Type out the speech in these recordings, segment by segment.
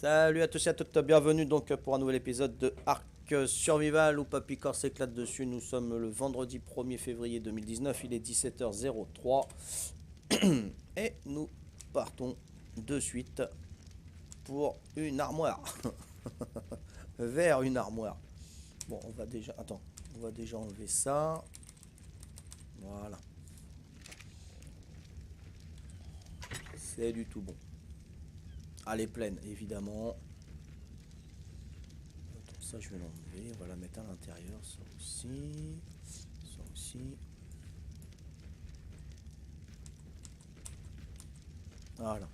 Salut à tous et à toutes, bienvenue donc pour un nouvel épisode de Ark Survival où Papy Corps s'éclate dessus. Nous sommes le vendredi 1er février 2019, il est 17h03 et nous partons de suite pour une armoire. Vers une armoire. Bon, on va déjà... Attends, on va déjà enlever ça. Voilà. C'est du tout bon. Elle est pleine, évidemment. Attends, ça, je vais l'enlever. On va la mettre à l'intérieur. Ça aussi. Ça aussi. Voilà.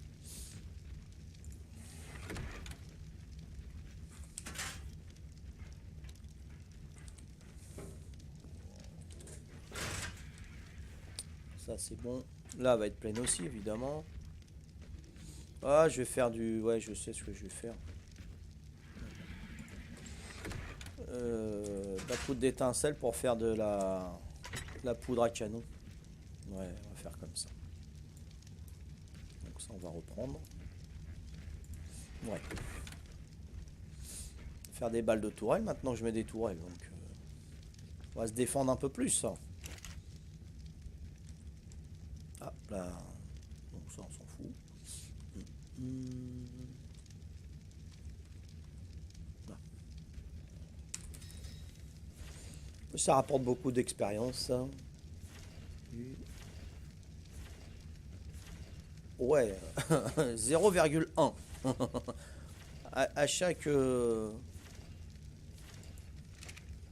Ça, c'est bon. Là, elle va être pleine aussi, évidemment. Ah, je vais faire du... Ouais, je sais ce que je vais faire. De la poudre d'étincelle pour faire de la poudre à canon. Ouais, on va faire comme ça. Donc ça, on va reprendre. Ouais. Faire des balles de tourelle. Maintenant, je mets des tourelles. Donc, on va se défendre un peu plus, ça. Ah, là. Donc ça, on s'en fout. Là. Ça rapporte beaucoup d'expérience, ça. Ouais, 0,1. à chaque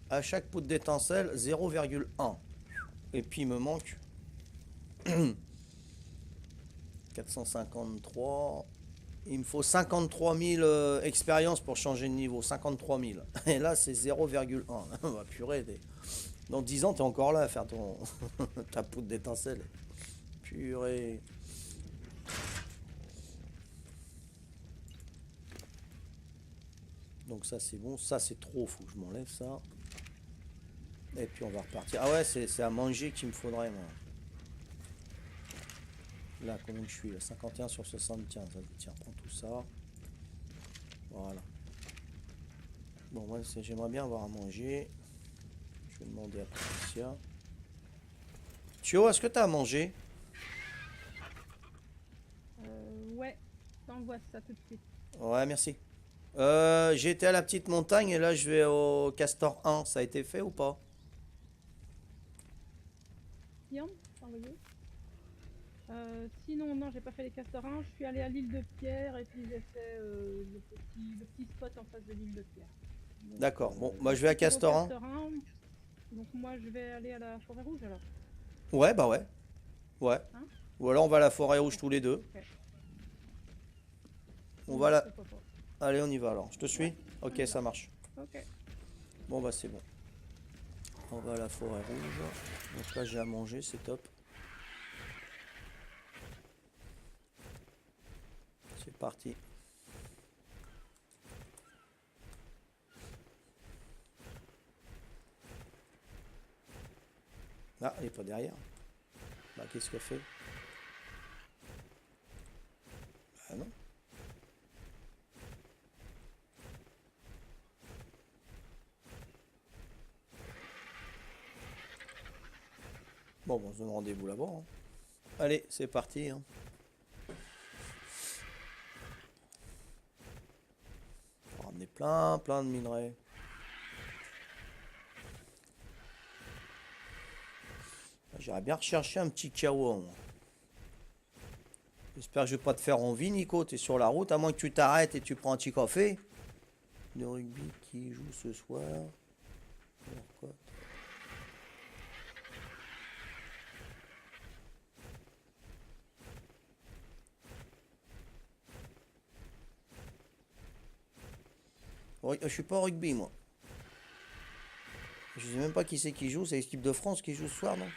à chaque poudre d'étincelle 0,1. Et puis il me manque 453. Il me faut 53 000 expériences pour changer de niveau. 53 000. Et là c'est 0,1. Bah, purée, dans 10 ans t'es encore là à faire ton ta poudre d'étincelle. Purée. Donc ça c'est bon. Ça c'est trop. Faut que je m'enlève ça. Et puis on va repartir. Ah ouais, c'est à manger qu'il me faudrait, moi. Là, comment je suis là, 51 sur 75. Tiens, prends tout ça. Voilà. Bon, moi, j'aimerais bien avoir à manger. Je vais demander à Patricia. Thio, est-ce que tu as à manger? Ouais, t'envoies ça tout de suite. Ouais, merci. J'ai été à la petite montagne et là, je vais au Castor 1. Ça a été fait ou pas? Guillaume, t'as envoyé Sinon, non, j'ai pas fait les castorins. Je suis allée à l'île de Pierre et puis j'ai fait le petit spot en face de l'île de Pierre. Donc, D'accord. Bon, bah, donc je vais à si tu vas au Castor 1. castorin, donc moi je vais aller à la forêt rouge alors. Ouais, bah ouais. Ouais. Hein? Ou alors, on va à la forêt rouge Ok. tous les deux. Ok. On va Ouais, là. pourquoi pas. Allez, on y va alors. Je te Ouais, suis? on Ok, y ça va. marche. Ok. Bon, bah, c'est bon. On va à la forêt rouge. Donc là, j'ai à manger, c'est top. C'est parti. Ah, elle est pas derrière. Bah, qu'est-ce qu'elle fait? Bah, non. Bon, on se donne rendez-vous là-bas, hein. Allez, c'est parti, hein. On va ramener plein de minerais. J'irais bien rechercher un petit kawa, moi. J'espère que je vais pas te faire envie, Nico. T'es sur la route, à moins que tu t'arrêtes et tu prends un petit café. De rugby qui joue ce soir. Pourquoi? Je suis pas au rugby, moi. Je sais même pas qui c'est qui joue. C'est l'équipe de France qui joue ce soir, non?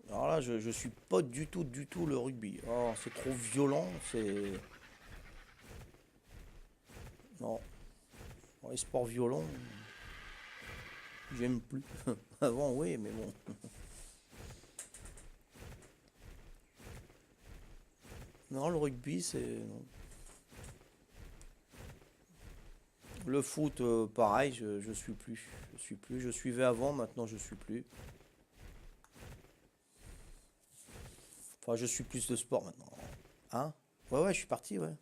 Alors là, je suis pas du tout le rugby. Oh, c'est trop violent. C'est... Non. Bon, les sports violents, j'aime plus. Avant, oui, mais bon. Non, le rugby, c'est... non. Le foot, pareil, je suis plus. Je suis plus. Je suivais avant, maintenant je suis plus. Enfin, je suis plus de sport maintenant. Hein? Ouais, ouais, je suis parti, ouais.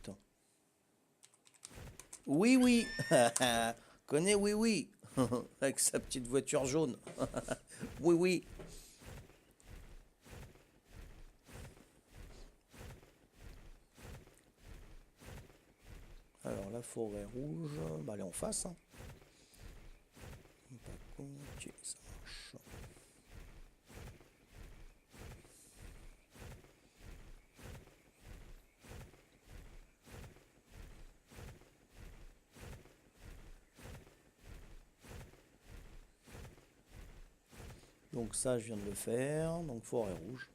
Attends. Oui, oui. Connais, oui, oui. Avec sa petite voiture jaune. Oui, oui. Alors, la forêt rouge, bah, elle est en face. Hein. Ok, ça marche. Donc ça, je viens de le faire. Donc forêt rouge.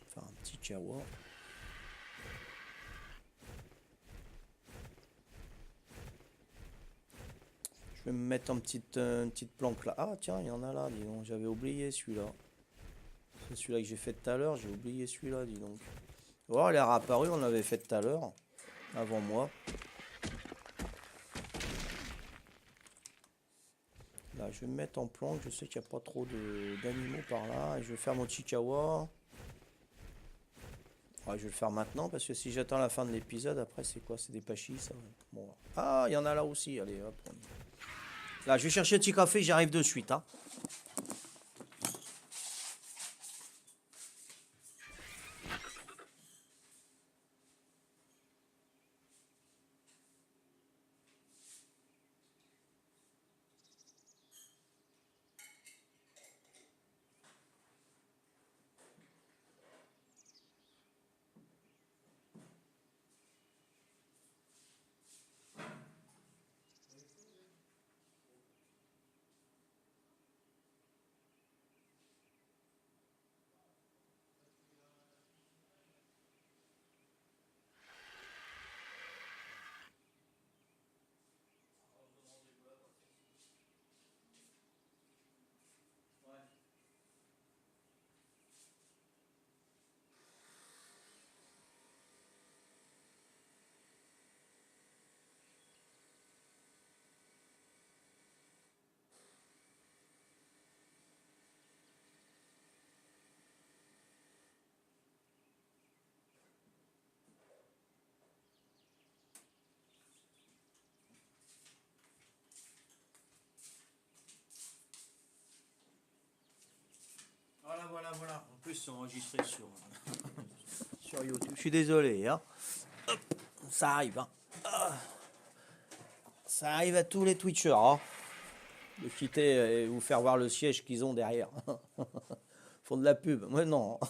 Faire un petit chihuahua. Je vais me mettre une petite planque là. Ah tiens, il y en a là, dis donc. J'avais oublié celui-là. C'est celui-là que j'ai fait tout à l'heure. J'ai oublié celui-là, dis donc. Oh, elle est réapparue, on l'avait fait tout à l'heure. Avant moi. Là, je vais me mettre en planque. Je sais qu'il n'y a pas trop d'animaux par là. Et je vais faire mon chihuahua. Ouais, je vais le faire maintenant parce que si j'attends la fin de l'épisode, après c'est quoi? C'est des pachis ça. Bon. Ah, il y en a là aussi. Allez, hop. Là, je vais chercher un petit café, j'arrive de suite. Hein. Voilà, voilà, voilà. En plus, c'est enregistré sur YouTube. Je suis désolé. Hein. Hop, ça arrive. Hein. Ah, ça arrive à tous les Twitchers. Hein. De quitter et vous faire voir le siège qu'ils ont derrière. Ils font de la pub. Moi, non.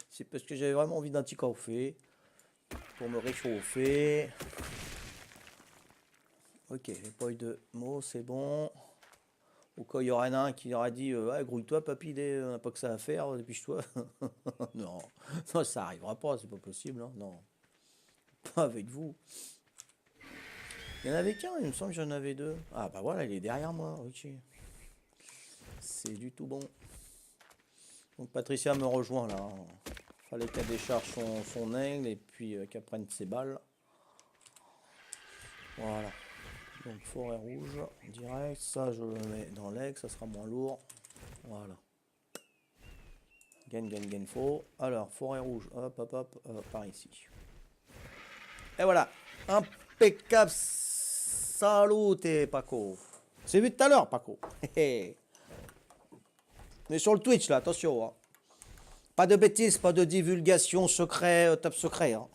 C'est parce que j'avais vraiment envie d'un petit café. Pour me réchauffer. Ok, j'ai pas eu de mots, c'est bon. Au cas où il y aurait un qui aurait dit ouais, grouille-toi, papy, on n'a pas que ça à faire, dépêche-toi. Non, non, ça arrivera pas, c'est pas possible. Hein. Non, pas avec vous. Il y en avait qu'un, il me semble que j'en avais deux. Ah bah voilà, il est derrière moi, ok. C'est du tout bon. Donc Patricia me rejoint là. Fallait qu'elle décharge son aigle et puis qu'elle prenne ses balles. Voilà. Donc forêt rouge, direct, ça je le mets dans l'aigle, ça sera moins lourd. Voilà. Gain, faux. Alors, forêt rouge, hop, hop, hop, par ici. Et voilà. Impeccable. Salute, Paco. C'est vu tout à l'heure, Paco. On est sur le Twitch, là, attention. Hein. Pas de bêtises, pas de divulgation secret, top secret. Hein.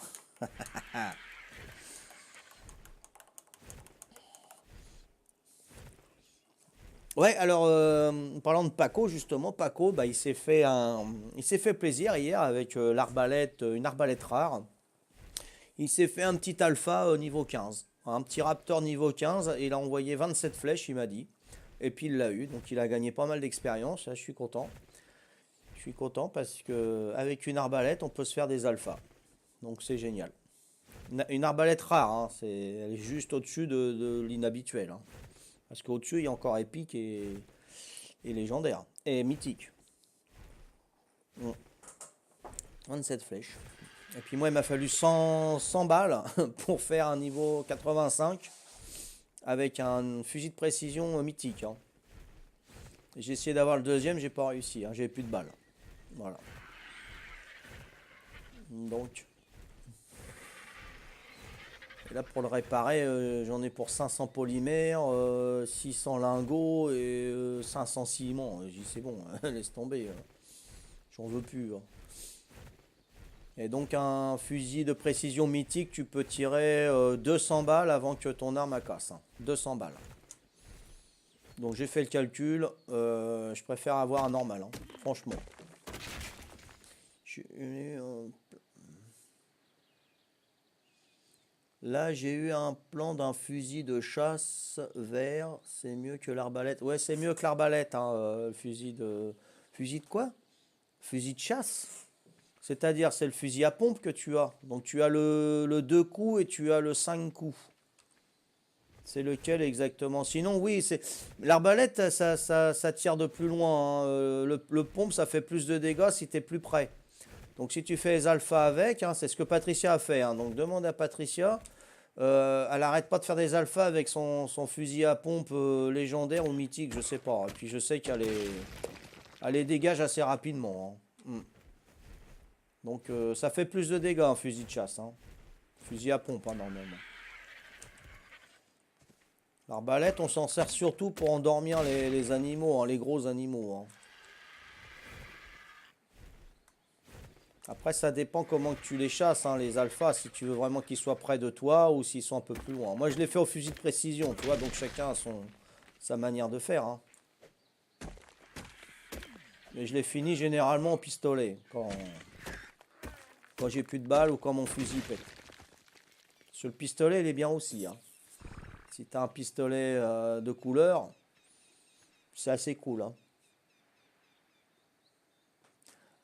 Ouais, alors, parlant de Paco, justement, Paco, bah, il s'est fait plaisir hier avec l'arbalète, une arbalète rare. Il s'est fait un petit alpha au niveau 15. Un petit raptor niveau 15. Et il a envoyé 27 flèches, il m'a dit. Et puis il l'a eu. Donc il a gagné pas mal d'expérience. Là, je suis content. Je suis content parce que avec une arbalète, on peut se faire des alphas. Donc c'est génial. Une arbalète rare. Hein, elle est juste au-dessus de l'inhabituel. Hein. Parce qu'au-dessus, il y a encore épique et légendaire. Et mythique. 27 flèches. Et puis moi, il m'a fallu 100 balles pour faire un niveau 85 avec un fusil de précision mythique, hein. J'ai essayé d'avoir le deuxième, j'ai pas réussi, hein. J'avais plus de balles. Voilà. Donc, et là pour le réparer, j'en ai pour 500 polymères, 600 lingots et 500 ciments. J'ai dit c'est bon, laisse tomber, j'en veux plus, hein. Et donc un fusil de précision mythique, tu peux tirer 200 balles avant que ton arme casse, hein. 200 balles. Donc j'ai fait le calcul, je préfère avoir un normal, hein, franchement. Là j'ai eu un plan d'un fusil de chasse vert, c'est mieux que l'arbalète. Ouais, c'est mieux que l'arbalète, hein, le fusil de... Fusil de quoi? Fusil de chasse? C'est-à-dire c'est le fusil à pompe que tu as. Donc tu as le 2 coups et tu as le 5 coups. C'est lequel exactement? Sinon, oui, c'est l'arbalète, ça tire de plus loin, hein. Le pompe, ça fait plus de dégâts si tu es plus près. Donc, si tu fais les alphas avec, hein, c'est ce que Patricia a fait, hein. Donc, demande à Patricia. Elle arrête pas de faire des alphas avec son fusil à pompe légendaire ou mythique, je sais pas. Et puis, je sais elle les dégage assez rapidement, hein. Donc, ça fait plus de dégâts un fusil de chasse, hein. Fusil à pompe, hein, normalement. L'arbalète, on s'en sert surtout pour endormir les animaux, hein, les gros animaux, hein. Après, ça dépend comment que tu les chasses, hein, les alphas, si tu veux vraiment qu'ils soient près de toi ou s'ils sont un peu plus loin. Moi, je les fais au fusil de précision, tu vois, donc chacun a sa manière de faire, hein. Mais je les finis généralement au pistolet, quand j'ai plus de balles ou quand mon fusil pète. Sur le pistolet, il est bien aussi, hein. Si tu as un pistolet de couleur, c'est assez cool, hein.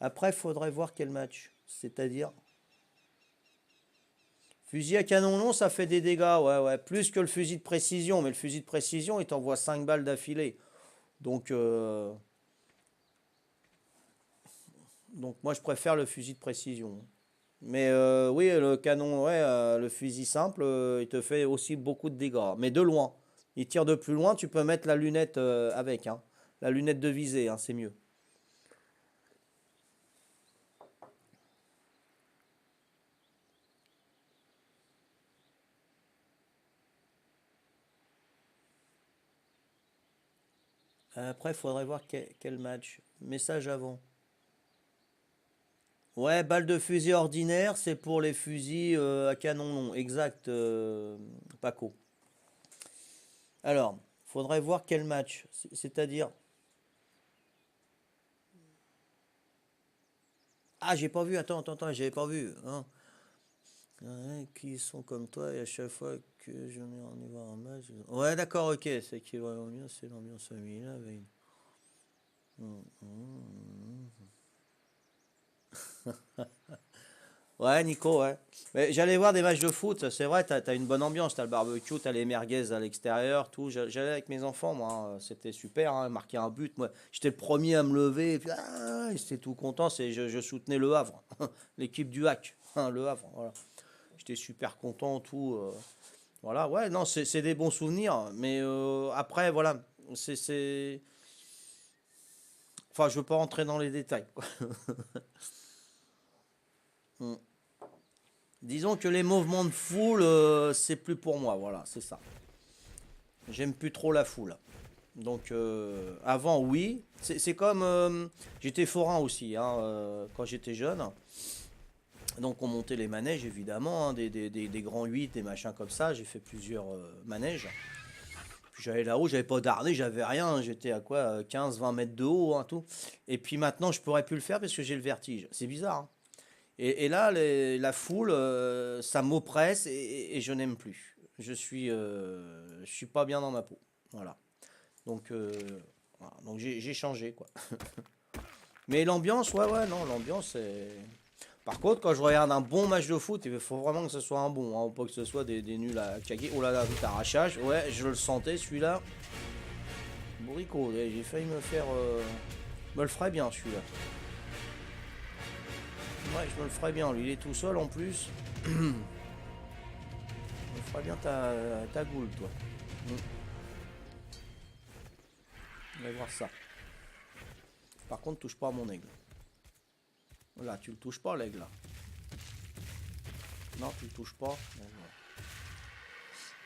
Après, il faudrait voir quel match. C'est-à-dire... Fusil à canon long, ça fait des dégâts, ouais. Plus que le fusil de précision. Mais le fusil de précision, il t'envoie 5 balles d'affilée. Donc moi, je préfère le fusil de précision. Mais oui, le canon, ouais, le fusil simple, il te fait aussi beaucoup de dégâts. Mais de loin. Il tire de plus loin, tu peux mettre la lunette avec, hein. La lunette de visée, hein, c'est mieux. Après, il faudrait voir quel match. Message avant. Ouais, balle de fusil ordinaire, c'est pour les fusils à canon long. Exact, Paco. Alors, faudrait voir quel match. C'est-à-dire... Ah, j'ai pas vu, attends, j'avais pas vu, hein. Ouais, qui sont comme toi et à chaque fois que j'en ai envie de voir un match. Ouais, d'accord, ok, c'est qui va l'ambiance, c'est l'ambiance familiale avec... Ouais, Nico, ouais. Mais j'allais voir des matchs de foot, c'est vrai, t'as une bonne ambiance, t'as le barbecue, t'as les merguez à l'extérieur, tout. J'allais avec mes enfants, moi, hein. C'était super, hein, marquer un but. Moi, j'étais le premier à me lever, et puis ils étaient tout contents, je soutenais le Havre, l'équipe du HAC, hein, le Havre, voilà. J'étais super content, tout. Voilà, ouais, non, c'est des bons souvenirs, mais après, voilà, c'est... Enfin, je veux pas rentrer dans les détails, quoi. Hmm. Disons que les mouvements de foule, c'est plus pour moi, voilà, c'est ça. J'aime plus trop la foule. Donc, avant, oui. C'est comme... j'étais forain aussi, hein, quand j'étais jeune. Donc, on montait les manèges, évidemment, hein, des grands 8, des machins comme ça. J'ai fait plusieurs manèges. Puis j'allais là-haut, j'avais pas d'harnais, j'avais rien. J'étais à quoi 15-20 mètres de haut, hein, tout. Et puis maintenant, je pourrais plus le faire parce que j'ai le vertige. C'est bizarre, hein. Et là, la foule, ça m'oppresse et je n'aime plus. Je suis pas bien dans ma peau. Voilà. Donc, voilà. Donc j'ai changé, quoi. Mais l'ambiance, ouais, non, l'ambiance, c'est... Par contre, quand je regarde un bon match de foot, il faut vraiment que ce soit un bon, hein, pas que ce soit des nuls à caguer. Oh là là, vite arrachage. Ouais, je le sentais, celui-là. Bourrico, j'ai failli me faire... me le ferait bien, celui-là. Ouais, Ouais, je me le ferais bien. Lui, il est tout seul en plus. Je me ferais bien ta goule, toi. On va voir ça. Par contre, touche pas à mon aigle. Là, tu le touches pas, l'aigle, là. Non, tu le touches pas. Bon, voilà.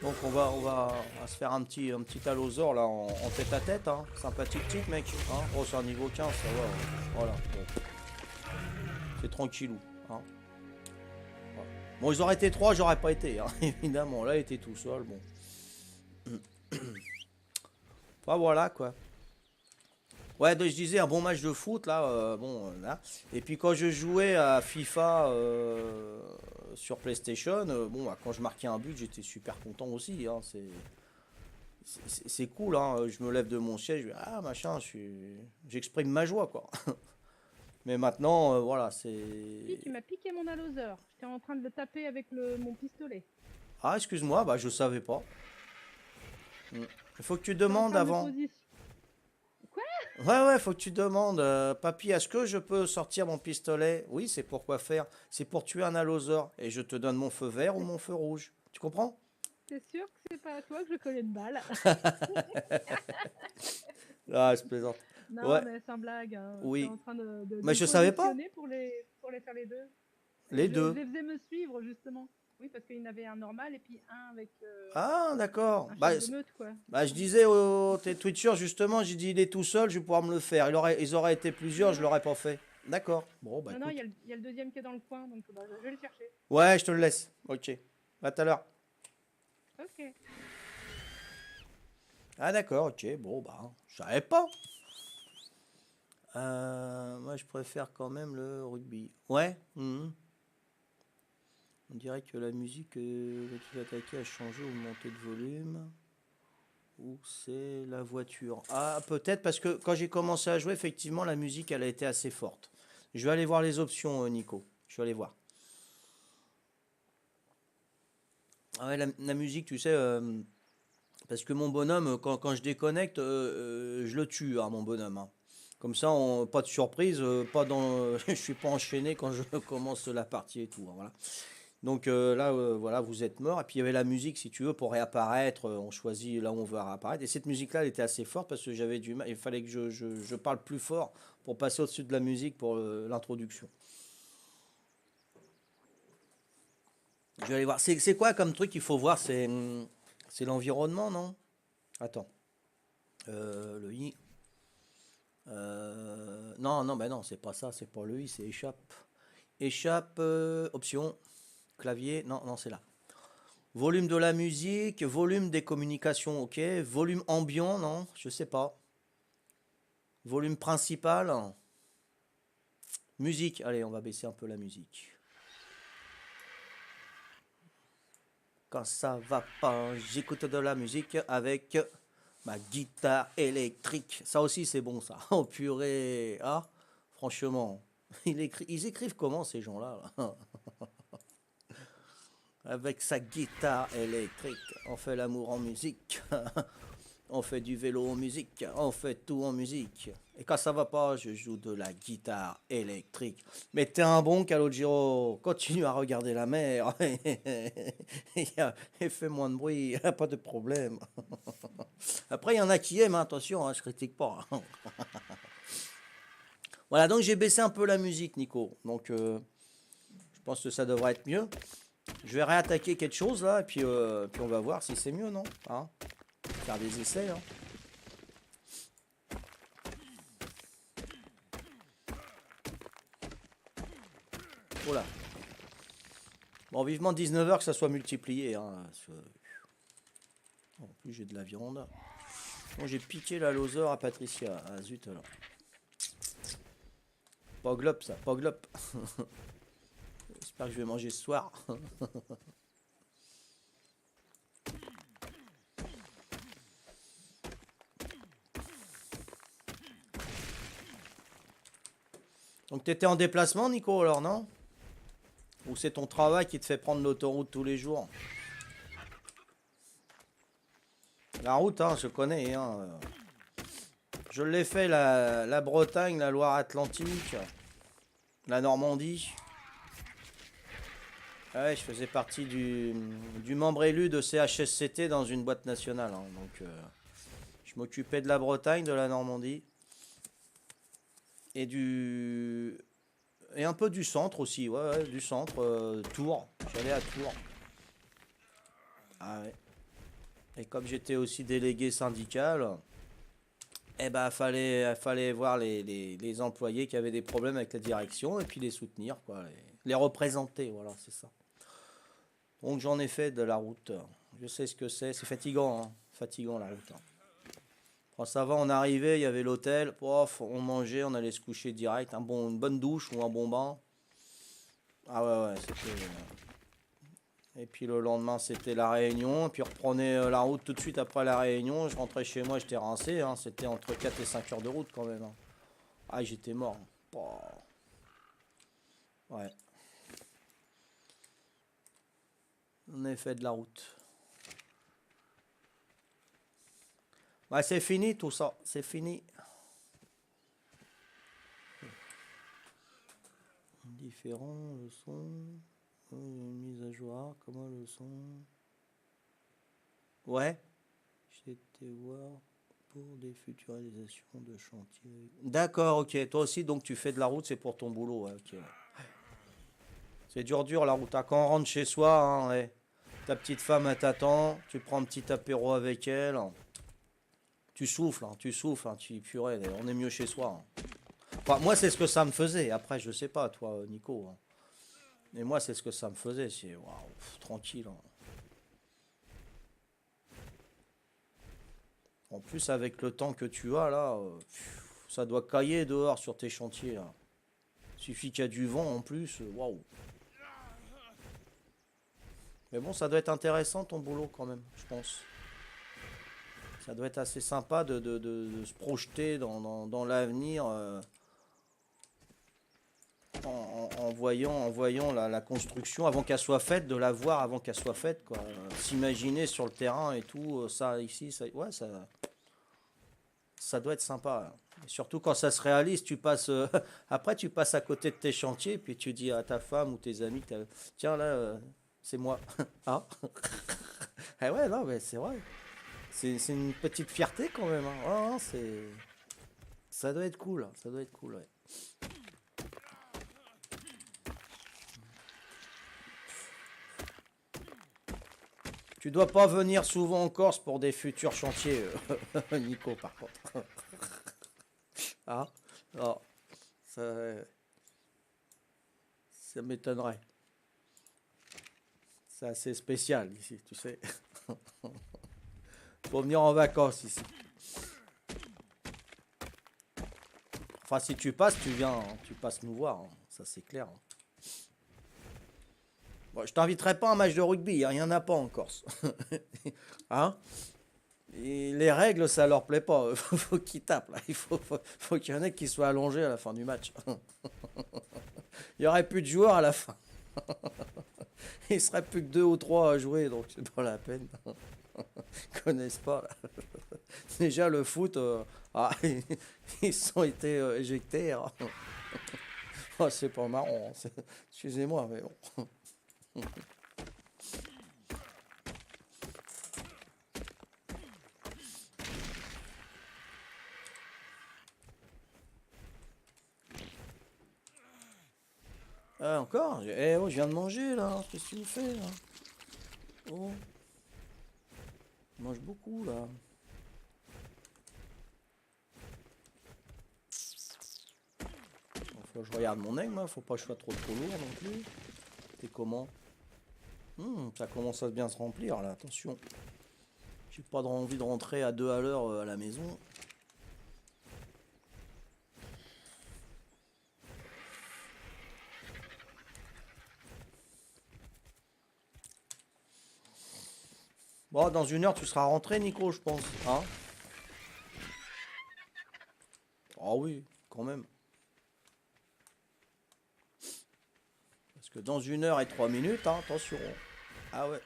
Donc, on va se faire un petit allosaure, là, en tête à tête, hein. Sympathique, type, mec. Hein. Oh, c'est un niveau 15, ça va. Voilà. Bon. C'est tranquillou. Hein. Voilà. Bon, ils auraient été 3, j'aurais pas été, hein. Évidemment. Là, il était tout seul, bon. Enfin, voilà, quoi. Ouais, donc je disais un bon match de foot là, bon là. Et puis quand je jouais à FIFA sur PlayStation, bon bah, quand je marquais un but, j'étais super content aussi. Hein, c'est cool. Hein, je me lève de mon siège, je dis, ah machin, j'exprime ma joie quoi. Mais maintenant, voilà, c'est. Si, tu m'as piqué mon allosaure. J'étais en train de le taper avec mon pistolet. Ah excuse-moi, bah je savais pas. Il faut que tu J'étais en demandes train de avant. position. Ouais, faut que tu demandes, papy, est-ce que je peux sortir mon pistolet? Oui, c'est pour quoi faire? C'est pour tuer un allosaure. Et je te donne mon feu vert ou mon feu rouge. Tu comprends? T'es sûr que c'est pas à toi que je collais une balle? Ah, je plaisante. Non, Ouais, mais sans blague. Hein. J'étais oui. en train de Mais me je savais pas. positionner pour les faire les deux. Les Je deux. les faisais me suivre, justement. Oui, parce qu'il y en avait un normal et puis un avec Ah, d'accord. un Bah, chef de meute, quoi. je disais aux tes Twitchers, justement, j'ai dit, il est tout seul, je vais pouvoir me le faire. Ils auraient été Non, plusieurs, je non, l'aurais pas fait. D'accord. Bon, bah non, écoute. il y a le deuxième qui est dans le coin, donc bah, je vais le chercher. Ouais, je te le laisse. Ok. À tout à l'heure. Ok. Ah, d'accord, ok. Bon, bah, je savais pas. Moi, je préfère quand même le rugby. Ouais. On dirait que la musique que tu vas attaquer a changé ou monté de volume. Ou c'est la voiture. Ah, peut-être parce que quand j'ai commencé à jouer, effectivement, la musique, elle a été assez forte. Je vais aller voir les options, Nico. Je vais aller voir. Ah ouais, la musique, tu sais, parce que mon bonhomme, quand je déconnecte, je le tue, hein, mon bonhomme. Hein. Comme ça, pas de surprise, pas dans, je suis pas enchaîné quand je commence la partie et tout. Hein, voilà. Donc là, voilà, vous êtes mort. Et puis il y avait la musique, si tu veux, pour réapparaître. On choisit là où on veut réapparaître. Et cette musique-là, elle était assez forte parce que j'avais du mal. Il fallait que je parle plus fort pour passer au-dessus de la musique pour l'introduction. Je vais aller voir. C'est quoi comme truc qu'il faut voir? C'est l'environnement, non? Attends. Le i. Non, non, bah non, c'est pas ça. C'est pas le i, c'est échappe. Échappe, option. Clavier. Non, non, c'est là. Volume de la musique, volume des communications, ok. Volume ambiant, non, je sais pas. Volume principal. Musique, allez, on va baisser un peu la musique. Quand ça va pas, j'écoute de la musique avec ma guitare électrique. Ça aussi, c'est bon, ça. Oh purée, ah, franchement. Ils écrivent comment, ces gens-là là avec sa guitare électrique, on fait l'amour en musique. On fait du vélo en musique, on fait tout en musique. Et quand ça va pas, je joue de la guitare électrique. Mais t'es un bon Calogero, continue à regarder la mer. Et fais moins de bruit, pas de problème. Après, il y en a qui aiment, hein, attention, hein, je critique pas. Voilà, donc j'ai baissé un peu la musique, Nico. Donc, je pense que ça devrait être mieux. Je vais réattaquer quelque chose là, et puis on va voir si c'est mieux, non? Hein, faire des essais. Hein. Voilà. Bon, vivement 19h que ça soit multiplié. Hein, en plus, j'ai de la viande. Bon, j'ai piqué la loser à Patricia. Ah, zut alors. Poglop, ça, poglop. J'espère que je vais manger ce soir. Donc, t'étais en déplacement, Nico, alors, non? Ou c'est ton travail qui te fait prendre l'autoroute tous les jours? La route, hein, je connais. Hein. Je l'ai fait, la Bretagne, la Loire-Atlantique, la Normandie. Ouais, je faisais partie du membre élu de CHSCT dans une boîte nationale, hein. Donc, je m'occupais de la Bretagne, de la Normandie et du et un peu du centre aussi. Ouais, ouais, du centre, Tours. J'allais à Tours. Ah ouais. Et comme j'étais aussi délégué syndical, eh ben, fallait voir les employés qui avaient des problèmes avec la direction et puis les soutenir, quoi. Les représenter, voilà, c'est ça. Donc j'en ai fait de la route. Je sais ce que c'est. C'est fatigant, hein. Fatigant la route, hein. Quand ça va, on arrivait, il y avait l'hôtel. Pof, on mangeait, on allait se coucher direct. Une bonne douche ou un bon bain. Ah ouais, ouais, c'était. Et puis le lendemain, c'était la réunion. Puis on reprenait la route tout de suite après la réunion. Je rentrais chez moi, j'étais rincé, hein. C'était entre 4 et 5 heures de route quand même, hein. Ah, j'étais mort. Oh. Ouais, on a fait de la route. Bah, c'est fini tout ça, c'est fini. Différent, le son. Mise à jour, comment le son. Ouais, j'étais voir pour des futurisations de chantier. D'accord, ok. Toi aussi, donc tu fais de la route, c'est pour ton boulot, ouais, ok. C'est dur la route, hein. Quand on rentre chez soi, hein, ouais. Ta petite femme, elle t'attend, tu prends un petit apéro avec elle. Tu souffles, hein, tu purée, on est mieux chez soi, hein. Enfin, moi, c'est ce que ça me faisait. Après, je sais pas, toi, Nico, hein. Mais moi, c'est ce que ça me faisait. C'est waouh, tranquille, hein. En plus, avec le temps que tu as là, ça doit cailler dehors sur tes chantiers, là. Suffit qu'il y a du vent en plus, waouh. Mais bon, ça doit être intéressant ton boulot quand même, je pense. Ça doit être assez sympa de se projeter dans l'avenir, en voyant la construction avant qu'elle soit faite, de la voir avant qu'elle soit faite, quoi. S'imaginer sur le terrain et tout, ça ici, ça, ouais, ça doit être sympa, hein. Et surtout quand ça se réalise, tu passes, après tu passes à côté de tes chantiers, puis tu dis à ta femme ou tes amis, tiens là, c'est moi. Ah, eh ouais, non, mais c'est vrai. C'est une petite fierté quand même, hein. Ah, ah, ça doit être cool, hein. Ça doit être cool, ouais. Tu dois pas venir souvent en Corse pour des futurs chantiers, Nico, par contre. Ah, non, ça, ça m'étonnerait. C'est assez spécial ici, tu sais. Faut venir en vacances ici. Enfin, si tu passes, tu viens, hein, tu passes nous voir, hein. Ça c'est clair, hein. Bon, je t'inviterai pas à un match de rugby, hein, il y en a pas en Corse. Hein? Et les règles, ça leur plaît pas. Faut qu'ils tapent là. Faut qu'il y en ait qui soient allongés à la fin du match. Il y aurait plus de joueurs à la fin. Il serait plus que deux ou trois à jouer, donc c'est pas la peine. Ils connaissent pas là. Déjà le foot, ils ont été éjectés, hein. Oh, c'est pas marrant, hein. Excusez-moi, mais bon. Ah, encore? Eh oh, je viens de manger là. Qu'est-ce que tu me fais là? Oh, je mange beaucoup là. Faut que je regarde mon aigle, moi. Faut pas que je sois trop lourd non plus. T'es comment? Ça commence à bien se remplir là, attention. J'ai pas envie de rentrer à 2 à l'heure à la maison. Bon, dans une heure, tu seras rentré, Nico, je pense. Hein? Ah oui, quand même. Parce que dans 1 heure et 3 minutes, hein, attention. Ah ouais.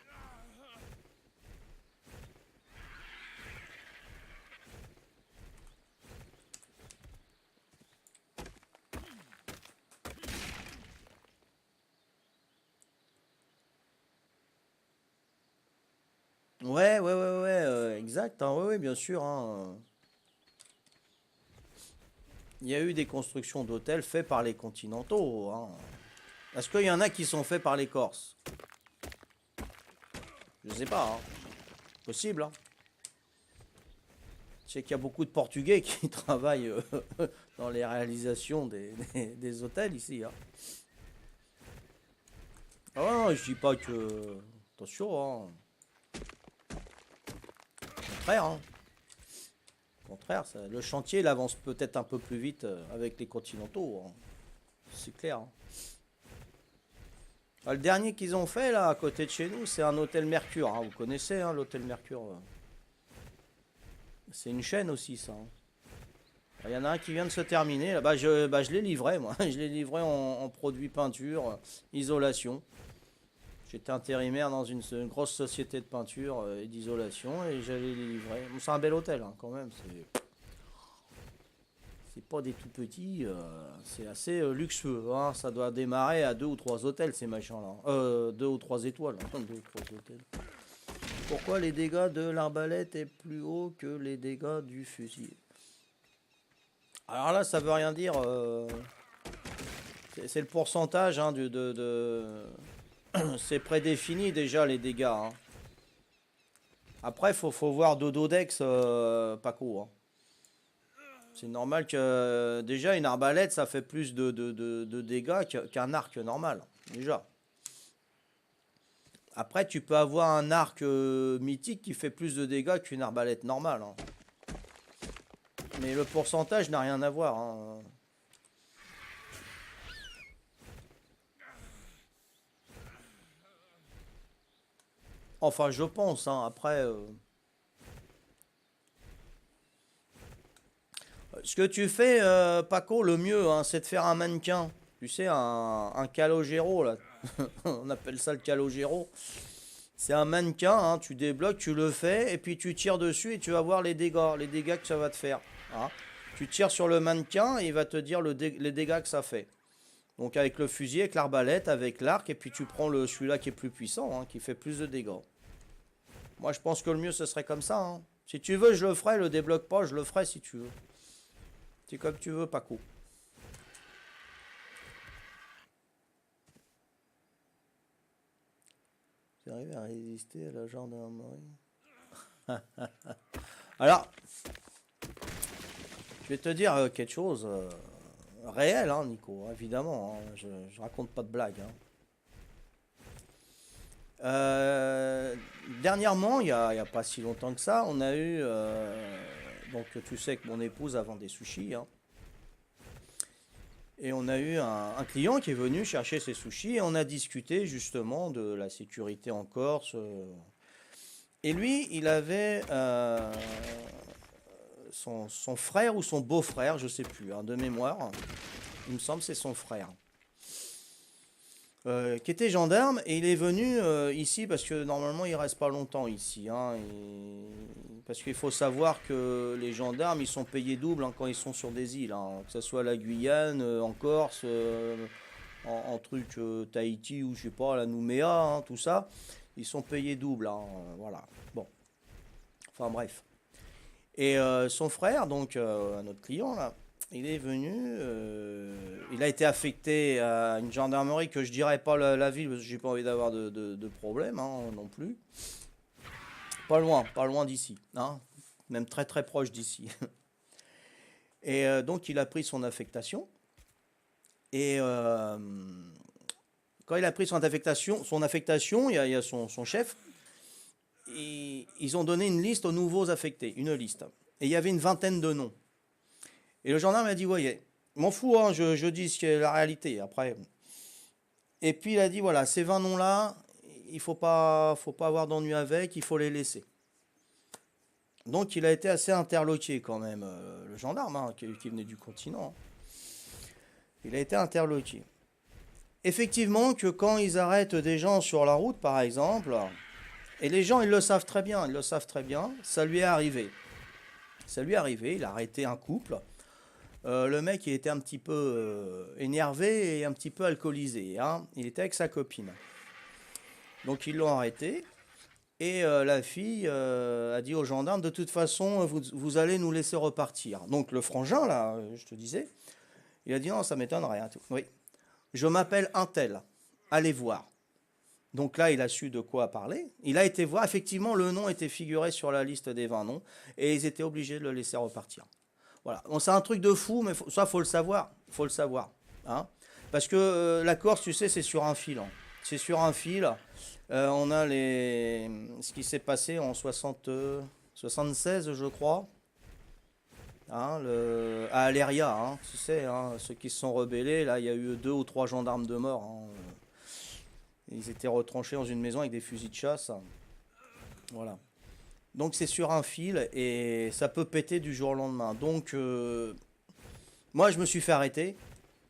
Ouais, ouais, ouais, ouais, exact, hein, ouais, ouais, bien sûr, hein. Il y a eu des constructions d'hôtels faits par les continentaux, hein. Est-ce qu'il y en a qui sont faits par les Corses? Je sais pas, hein. Possible, hein. Je sais qu'il y a beaucoup de Portugais qui travaillent dans les réalisations des hôtels ici, hein. Ah ouais, non, je dis pas que... Attention, hein. Au contraire, hein. Au contraire, le chantier, il avance peut-être un peu plus vite avec les continentaux, hein. C'est clair, hein. Ah, le dernier qu'ils ont fait, là, à côté de chez nous, c'est un hôtel Mercure, hein. Vous connaissez, hein, l'hôtel Mercure. C'est une chaîne aussi, ça, hein. Il y en a un qui vient de se terminer. Là, je l'ai livré, moi. Je l'ai livré en produits peinture, isolation. J'étais intérimaire dans une grosse société de peinture et d'isolation et j'allais les livrer. Bon, c'est un bel hôtel, hein, quand même. C'est pas des tout petits. C'est assez luxueux, hein. Ça doit démarrer à 2 ou 3 hôtels, ces machins-là. 2 ou 3 étoiles, hein. 2 ou 3 hôtels. Pourquoi les dégâts de l'arbalète est plus haut que les dégâts du fusil? Alors là, ça veut rien dire. C'est le pourcentage, hein, c'est prédéfini déjà les dégâts, hein. Après, faut voir Dododex, Paco, hein. C'est normal que déjà une arbalète, ça fait plus de dégâts qu'un arc normal, déjà. Après, tu peux avoir un arc mythique qui fait plus de dégâts qu'une arbalète normale, hein. Mais le pourcentage n'a rien à voir, hein. Enfin, je pense, hein. Après, ce que tu fais, Paco, le mieux, hein, c'est de faire un mannequin. Tu sais, un calogero, là. On appelle ça le calogero. C'est un mannequin, hein, tu débloques, tu le fais, et puis tu tires dessus et tu vas voir les dégâts que ça va te faire, hein. Tu tires sur le mannequin et il va te dire les dégâts que ça fait. Donc avec le fusil, avec l'arbalète, avec l'arc, et puis tu prends celui-là qui est plus puissant, hein, qui fait plus de dégâts. Moi, je pense que le mieux, ce serait comme ça, hein. Si tu veux, je le ferai, le débloque pas, je le ferai si tu veux. C'est comme tu veux, Paco. Tu arrives à résister à la gendarmerie. Alors, je vais te dire quelque chose réel, hein, Nico, évidemment, hein. Je raconte pas de blague, hein. Dernièrement, il y a pas si longtemps que ça, on a eu... donc tu sais que mon épouse a vendu des sushis, hein. Et on a eu un client qui est venu chercher ses sushis et on a discuté justement de la sécurité en Corse. Et lui, il avait son frère ou son beau-frère, je sais plus, hein, de mémoire. Il me semble que c'est son frère. Qui était gendarme et il est venu ici parce que normalement il reste pas longtemps ici, hein, parce qu'il faut savoir que les gendarmes ils sont payés double, hein, quand ils sont sur des îles, hein, que ce soit la Guyane, en Corse, en truc Tahiti ou je sais pas la Nouméa, hein, tout ça, ils sont payés double, hein, voilà. Bon, enfin bref. Et son frère, donc un autre client là, il est venu, il a été affecté à une gendarmerie que je dirais pas la ville parce que j'ai pas envie d'avoir de problème, hein, non plus. Pas loin d'ici, hein, même très très proche d'ici. Et donc il a pris son affectation. Et quand il a pris son affectation, il y a son chef. Et ils ont donné une liste aux nouveaux affectés, une liste. Et il y avait une vingtaine de noms. Et le gendarme a dit, voyez, m'en fous, hein, je dis ce qui est la réalité. Après. Et puis il a dit, voilà, ces 20 noms-là, il faut pas avoir d'ennui avec, il faut les laisser. Donc il a été assez interloqué quand même, le gendarme, hein, qui venait du continent. Il a été interloqué. Effectivement que quand ils arrêtent des gens sur la route, par exemple, et les gens, ils le savent très bien, ça lui est arrivé. Ça lui est arrivé, il a arrêté un couple. Le mec, il était un petit peu énervé et un petit peu alcoolisé, hein. Il était avec sa copine. Donc ils l'ont arrêté. Et la fille a dit aux gendarmes, de toute façon, vous allez nous laisser repartir. Donc le frangin, là, je te disais, il a dit non, ça m'étonnerait, hein. Oui, je m'appelle Untel, allez voir. Donc là, il a su de quoi parler. Il a été voir, effectivement, le nom était figuré sur la liste des 20 noms, et ils étaient obligés de le laisser repartir. Voilà. Bon, c'est un truc de fou, mais ça, faut le savoir. Faut le savoir. Hein. Parce que la Corse, tu sais, c'est sur un fil. Hein. C'est sur un fil. On a ce qui s'est passé en 76, je crois. Hein, à Aléria, hein, tu sais, hein, ceux qui se sont rebellés, là, il y a eu 2 ou 3 gendarmes de mort. Hein. Ils étaient retranchés dans une maison avec des fusils de chasse. Voilà. Donc c'est sur un fil et ça peut péter du jour au lendemain. Donc moi je me suis fait arrêter,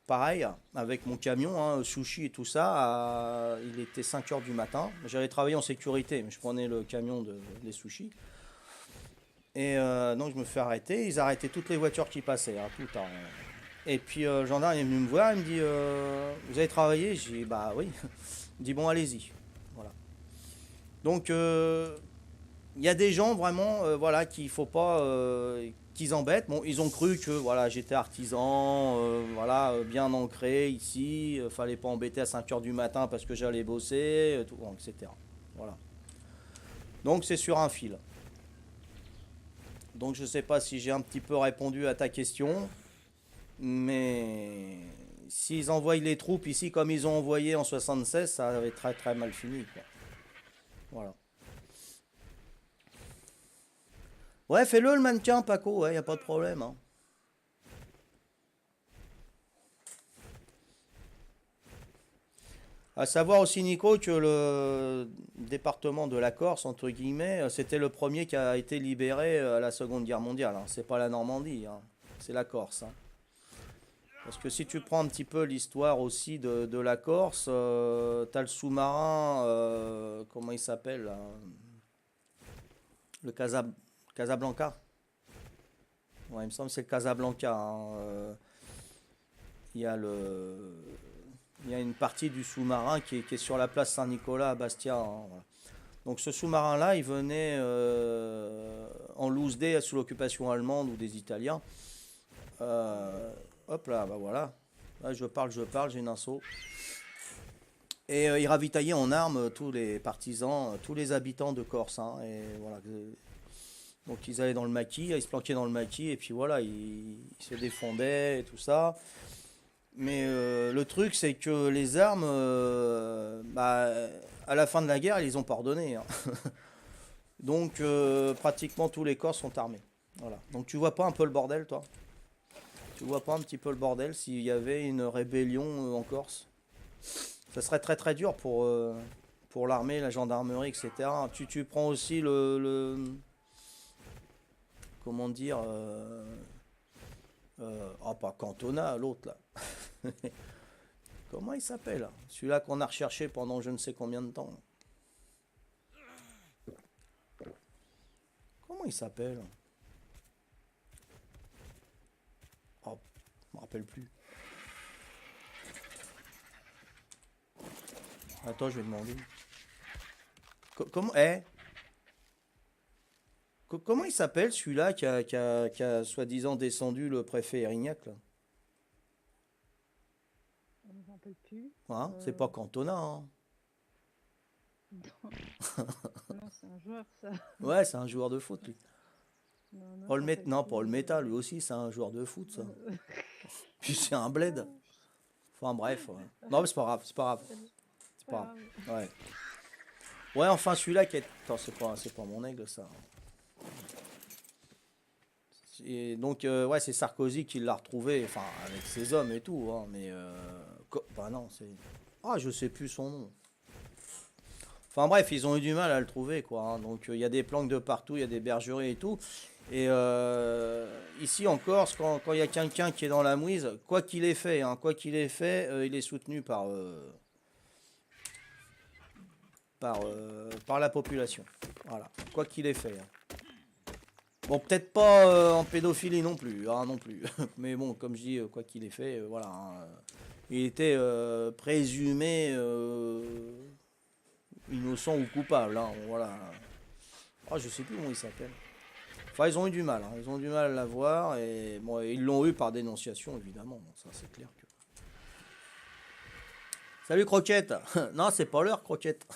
pareil, avec mon camion, hein, sushi et tout ça. Il était 5 heures du matin. J'allais travailler en sécurité, mais je prenais le camion des sushis. Et donc je me fais arrêter. Ils arrêtaient toutes les voitures qui passaient, hein, tout le temps. Et puis le gendarme est venu me voir, il me dit vous avez travaillé? J'ai dit bah oui. Il me dit bon allez-y. Voilà. Donc il y a des gens vraiment voilà qu'il faut pas qu'ils embêtent. Bon, ils ont cru que voilà, j'étais artisan, voilà, bien ancré ici, fallait pas embêter à 5 heures du matin parce que j'allais bosser, tout, bon, etc. Voilà. Donc c'est sur un fil. Donc je sais pas si j'ai un petit peu répondu à ta question, mais s'ils envoient les troupes ici comme ils ont envoyé en 76, ça avait très très mal fini, quoi. Voilà. Ouais, fais-le le mannequin, Paco, ouais, y a pas de problème, hein. À savoir aussi, Nico, que le département de la Corse, entre guillemets, c'était le premier qui a été libéré à la Seconde Guerre mondiale, hein. C'est pas la Normandie, hein. C'est la Corse, hein. Parce que si tu prends un petit peu l'histoire aussi de la Corse, t'as le sous-marin, comment il s'appelle là, le Casablanca. Ouais, il me semble que c'est le Casablanca, hein. Il y a il y a une partie du sous-marin qui est sur la place Saint-Nicolas à Bastia, hein, voilà. Donc ce sous-marin-là, il venait en loose day sous l'occupation allemande ou des Italiens. Euh, Hop là, bah voilà. Là, je parle, j'ai une inso. Et il ravitaillait en armes tous les partisans, tous les habitants de Corse, hein, et voilà. Donc ils allaient dans le maquis, ils se planquaient dans le maquis, et puis voilà, ils se défendaient et tout ça. Mais le truc, c'est que les armes, bah, à la fin de la guerre, ils les ont pas redonnées, hein. Donc pratiquement tous les corps sont armés. Voilà. Donc tu vois pas un peu le bordel, toi? Tu vois pas un petit peu le bordel s'il y avait une rébellion en Corse? Ça serait très très dur pour l'armée, la gendarmerie, etc. Tu prends aussi comment dire, ah pas Cantona, l'autre là. Comment il s'appelle? Celui-là qu'on a recherché pendant je ne sais combien de temps. Comment il s'appelle? Oh, je me rappelle plus. Attends, je vais demander. Comment, comment il s'appelle celui-là qui a soi-disant descendu le préfet Erignac là? On ne m'en rappelle plus. Hein, c'est pas Cantona, hein. Non, non, c'est un joueur, ça. Ouais, c'est un joueur de foot, lui. Non, non, je me Olmet, rappelle non, pas plus. Olmeta, lui aussi, c'est un joueur de foot, ça. Puis c'est un bled. Enfin, bref. Ouais. Non, mais c'est pas grave, c'est pas grave. C'est Pas pas grave. grave. Ouais. Ouais, enfin, celui-là qui est. Attends, c'est pas mon aigle, ça. Et donc, ouais, c'est Sarkozy qui l'a retrouvé, enfin, avec ses hommes et tout, hein, mais. Bah non, c'est. Ah, je sais plus son nom. Enfin bref, ils ont eu du mal à le trouver, quoi, hein. Donc il y a des planques de partout, il y a des bergeries et tout. Et ici en Corse, quand il y a quelqu'un qui est dans la mouise, quoi qu'il ait fait, hein, quoi qu'il ait fait, il est soutenu par la population. Voilà, quoi qu'il ait fait, hein. Bon, peut-être pas en pédophilie non plus, hein, non plus. Mais bon, comme je dis, quoi qu'il ait fait, voilà, hein. Il était présumé innocent ou coupable. Hein, voilà. Ah, je sais plus comment il s'appelle. Enfin, ils ont eu du mal. Hein. Ils ont eu du mal à l'avoir. Et bon, ils l'ont eu par dénonciation, évidemment. Bon, ça, c'est clair que. Salut, Croquette. Non, c'est pas l'heure, Croquette.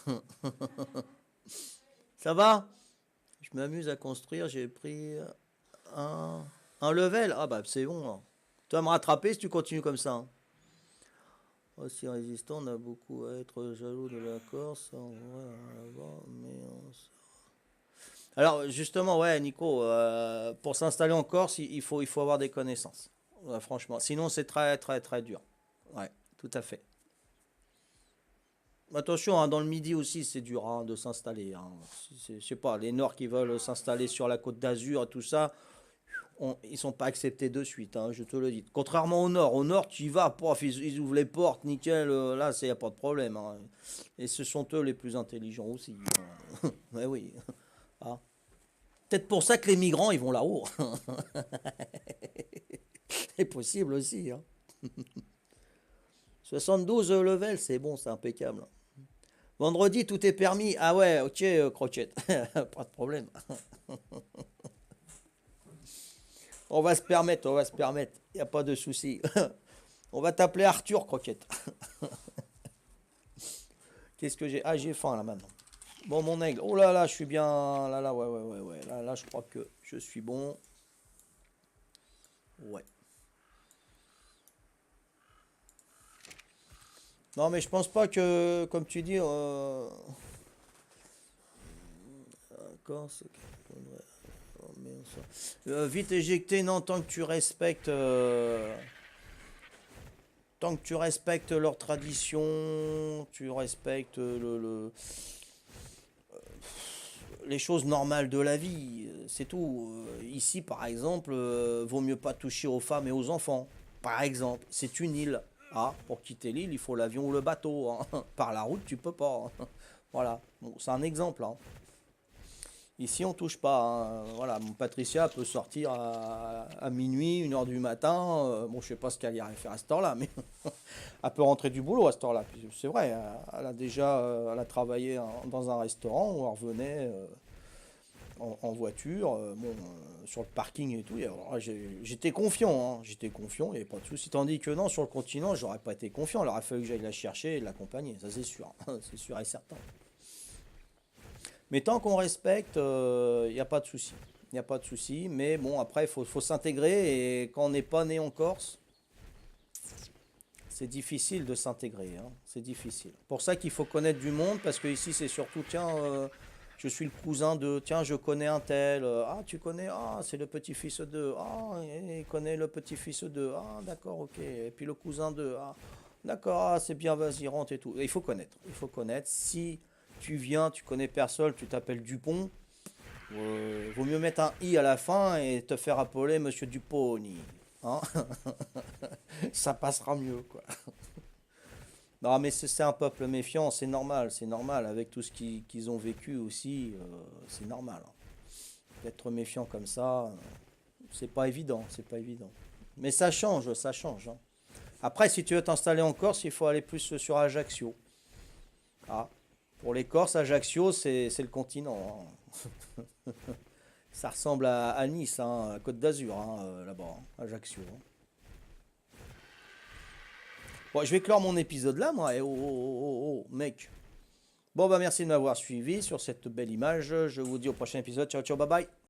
Ça va? Je m'amuse à construire. J'ai pris un level. Ah, bah, c'est bon. Hein. Tu vas me rattraper si tu continues comme ça. Hein. Aussi résistant, on a beaucoup à être jaloux de la Corse. Alors justement, ouais, Nico, pour s'installer en Corse, il faut avoir des connaissances. Ouais, franchement, sinon c'est très très très dur. Ouais, tout à fait. Attention, hein, dans le Midi aussi, c'est dur hein, de s'installer. Hein. Je sais pas, les Nords qui veulent s'installer sur la côte d'Azur et tout ça, ils sont pas acceptés de suite, hein, je te le dis. Contrairement au Nord, tu y vas, pof, ils ouvrent les portes, nickel, là, il n'y a pas de problème. Hein. Et ce sont eux les plus intelligents aussi. Hein. Ouais, oui. Ah. Peut-être pour ça que les migrants, ils vont là-haut. C'est possible aussi. Hein. 72 levels, c'est bon, c'est impeccable. Vendredi, tout est permis. Ah ouais, ok, Crochette. Pas de problème. On va se permettre, on va se permettre. Il n'y a pas de souci. On va t'appeler Arthur, Croquette. Qu'est-ce que j'ai? Ah, j'ai faim là maintenant. Bon, mon aigle. Oh là là, je suis bien. Là là, ouais, ouais, ouais, ouais. Là, là, je crois que je suis bon. Ouais. Non, mais je pense pas que, comme tu dis, d'accord, vite éjecté, non, tant que tu respectes leur tradition, tu respectes les choses normales de la vie, c'est tout. Ici, par exemple, vaut mieux pas toucher aux femmes et aux enfants. Par exemple, c'est une île. Ah, pour quitter l'île, il faut l'avion ou le bateau. Hein. Par la route, tu peux pas. Hein. Voilà, bon, c'est un exemple. Hein. Ici, on touche pas. Hein. Voilà, mon Patricia peut sortir à minuit, 1 heure du matin. Bon, je sais pas ce qu'elle irait faire à cette heure-là, mais elle peut rentrer du boulot à cette heure-là. C'est vrai, elle a déjà elle a travaillé dans un restaurant où elle revenait en voiture, bon, sur le parking et tout. Et alors, j'étais confiant, hein, j'étais confiant, il n'y avait pas de souci. Tandis que non, sur le continent, j'aurais pas été confiant. Il aurait fallu que j'aille la chercher et l'accompagner, ça c'est sûr, c'est sûr et certain. Mais tant qu'on respecte, il n'y a pas de souci. Il n'y a pas de souci, mais bon, après, faut s'intégrer. Et quand on n'est pas né en Corse, c'est difficile de s'intégrer. Hein. C'est difficile. Pour ça qu'il faut connaître du monde, parce que ici, c'est surtout, tiens, je suis le cousin de, tiens, je connais un tel. Ah, tu connais, ah, c'est le petit-fils de. Ah, il connaît le petit-fils de. Ah, d'accord, ok. Et puis le cousin de. Ah, d'accord, ah, c'est bien, vas-y, rentre et tout. Et il faut connaître. Il faut connaître. Si tu viens, tu connais personne, tu t'appelles Dupont, vaut mieux mettre un i à la fin et te faire appeler Monsieur Duponi. Hein. Ça passera mieux, quoi. Non, mais c'est un peuple méfiant, c'est normal, avec tout ce qu'ils ont vécu aussi, c'est normal. Hein. D'être méfiant comme ça, c'est pas évident, c'est pas évident. Mais ça change, ça change. Hein. Après, si tu veux t'installer en Corse, il faut aller plus sur Ajaccio. Ah, pour les Corses, Ajaccio, c'est le continent. Hein. Ça ressemble à Nice, hein, à Côte d'Azur, hein, là-bas, hein, Ajaccio. Hein. Bon, je vais clore mon épisode là, moi. Oh, oh, oh, oh, mec. Bon, bah merci de m'avoir suivi sur cette belle image. Je vous dis au prochain épisode. Ciao, ciao, bye bye.